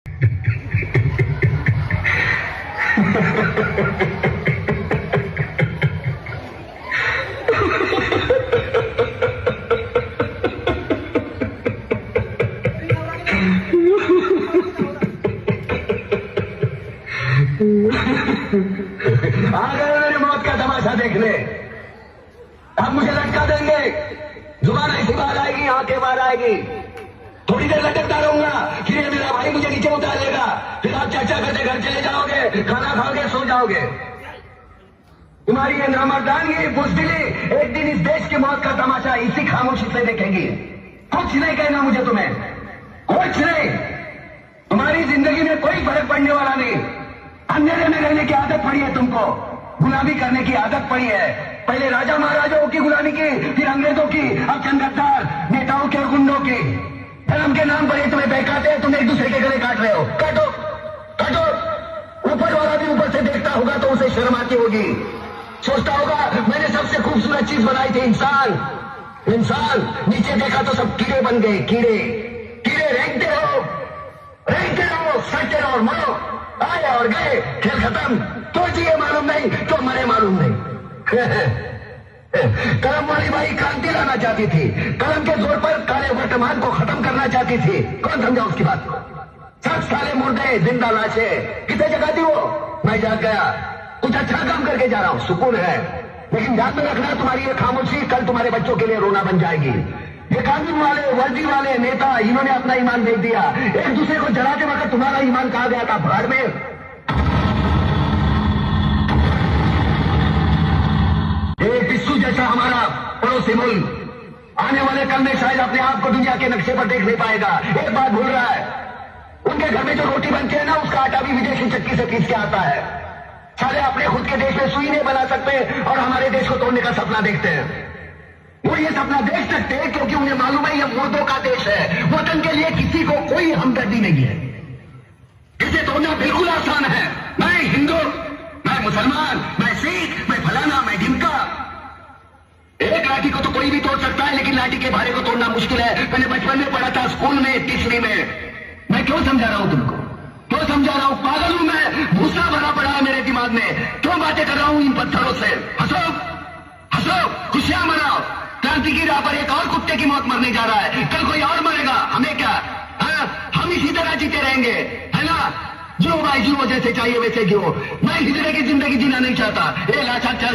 आ गए मेरी मौत का तमाशा देखने। अब मुझे लटका देंगे, जुबान ऐसी बाहर आएगी, आंखें बाहर आएगी। थोड़ी देर लटकता रहूंगा, फिर ये मेरा भाई मुझे नीचे उतार लेगा, फिर आप चर्चा करते घर चले जाओगे, खाना खाओगे, सो जाओगे। तुम्हारी ये नामर्दानगी, बुज़दिली एक दिन इस देश की मौत का तमाशा इसी खामोशी से देखेंगी। कुछ नहीं कहना मुझे तुम्हें, कुछ नहीं। तुम्हारी जिंदगी में कोई फर्क पड़ने वाला नहीं। अंधेरे में रहने की आदत पड़ी है तुमको, गुलामी करने की आदत पड़ी है। पहले राजा महाराजाओं की गुलामी की, फिर अंग्रेजों की, अब चंद गद्दार नेताओं के और गुंडों की। धर्म के नाम पर ये तुम्हें बहकाते हैं, तुम एक दूसरे के गले काट रहे हो। काटो काटो। ऊपर वाला भी ऊपर से देखता होगा तो उसे शर्म आती होगी, सोचता होगा मैंने सबसे खूबसूरत चीज बनाई थी, इंसान। इंसान नीचे देखा तो सब कीड़े बन गए, कीड़े कीड़े। रेंगते रहो, सटते रहो और मरो। आए और गए, खेल खत्म। तो जिए मालूम नहीं, तो मरे मालूम नहीं। कलम वाली बाई क्रांति लाना चाहती थी, कलम के जोर पर काले वर्तमान को खत्म करना चाहती थी। कौन समझा उसकी बात को? सब साले मुर्दे, जिंदा लाशें। कितने जगह थी वो? मैं जाग गया, कुछ अच्छा काम करके जा रहा हूं, सुकून है। लेकिन ध्यान में रखना, तुम्हारी ये खामोशी कल तुम्हारे बच्चों के लिए रोना बन जाएगी। ये कानून वाले, वर्दी वाले नेता, इन्होंने अपना ईमान बेच दिया। एक दूसरे को जलाते वक्त तुम्हारा ईमान कहा गया था, भाड़ में। ये पिस्सू जैसा हमारा पड़ोसी मुल्क आने वाले कल में शायद अपने आप को दुनिया के नक्शे पर देख नहीं पाएगा। एक बात भूल रहा है, उनके घर में जो रोटी बनती है ना, उसका आटा भी विदेशी चक्की से पीस के आता है। साले अपने खुद के देश में सुई नहीं बना सकते और हमारे देश को तोड़ने का सपना देखते हैं। वो ये सपना देख सकते हैं क्योंकि उन्हें मालूम है ये मुर्दों का देश है। वतन के लिए किसी को कोई हमदर्दी नहीं है। इसे तोड़ना बिल्कुल आसान है। मैं हिंदू, मैं मुसलमान, मैं सिख, मैं फलाना, मैं ढिमका। एक लाठी को तो कोई भी तोड़ सकता है, लेकिन लाठी के भारे को तोड़ना मुश्किल है। मैंने बचपन में पढ़ा था, स्कूल में, तीसरी में। मैं क्यों समझा रहा हूं तुमको, क्यों समझा रहा हूं? पागल हूं मैं, भूसा भरा पड़ा है मेरे दिमाग में। क्यों बातें कर रहा हूं इन पत्थरों से? हंसो हंसो, खुशियां मनाओ। क्रांति की राह पर एक और कुत्ते की मौत मरने जा रहा है, कल कोई और मरेगा। हमें क्या? हम इसी तरह जीते रहेंगे, है ना? जो भाई, जो जैसे चाहिए वैसे जियो। मैं हिजड़े की जिंदगी जीना नहीं चाहता। ए लाचा चल।